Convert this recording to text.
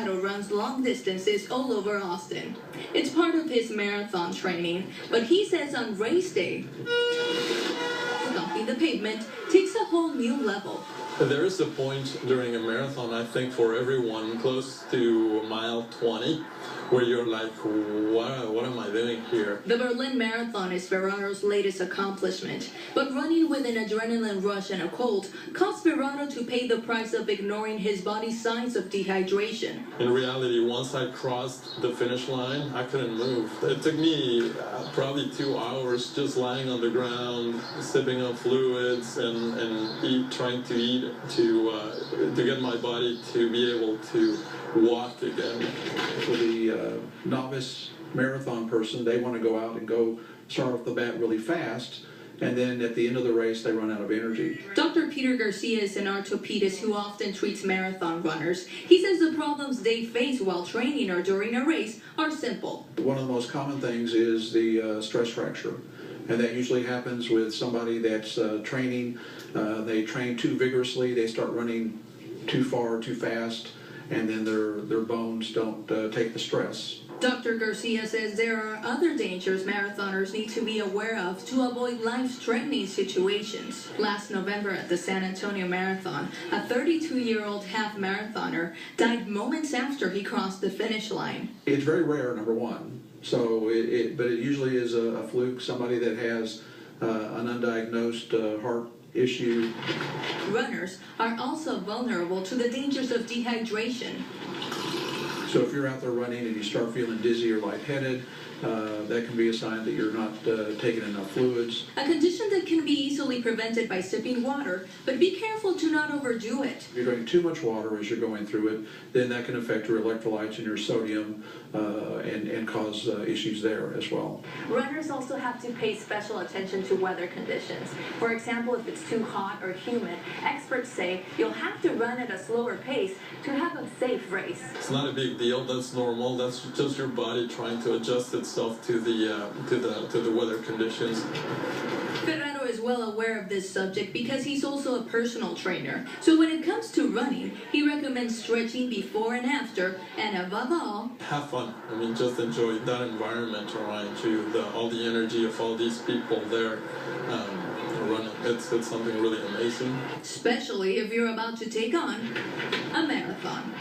Ferraro runs long distances all over Austin. It's part of his marathon training, but he says on race day, stomping the pavement takes a whole new level. There is a point during a marathon, I think, for everyone close to mile 20, where you're like, what am I doing here? The Berlin Marathon is Ferraro's latest accomplishment, but running with an adrenaline rush and a cold caused Ferraro to pay the price of ignoring his body's signs of dehydration. In reality, once I crossed the finish line, I couldn't move. It took me probably 2 hours just lying on the ground, sipping on fluids and trying to eat to get my body to be able to walk again. For the novice marathon person, they want to go out and go start off the bat really fast, and then at the end of the race, they run out of energy. Dr. Peter Garcia is an orthopedist who often treats marathon runners. He says the problems they face while training or during a race are simple. One of the most common things is the stress fracture. And that usually happens with somebody that's training. They train too vigorously, they start running too far, too fast, and then their bones don't take the stress. Dr. Garcia says there are other dangers marathoners need to be aware of to avoid life-threatening situations. Last November at the San Antonio Marathon, a 32-year-old half-marathoner died moments after he crossed the finish line. It's very rare, number one. So, but it usually is a fluke, somebody that has an undiagnosed heart issue. Runners are also vulnerable to the dangers of dehydration. So if you're out there running and you start feeling dizzy or lightheaded, that can be a sign that you're not taking enough fluids. A condition that can be easily prevented by sipping water, but be careful to not overdo it. If you're drinking too much water as you're going through it, then that can affect your electrolytes and your sodium and cause issues there as well. Runners also have to pay special attention to weather conditions. For example, if it's too hot or humid, experts say you'll have to run at a slower pace to have a safe race. It's not a big deal. That's normal. That's just your body trying to adjust itself to the weather conditions. Ferraro is well aware of this subject because he's also a personal trainer. So when it comes to running, he recommends stretching before and after, and above all, have fun. I mean, just enjoy that environment around you, all the energy of all these people there running. It's something really amazing. especially if you're about to take on a marathon.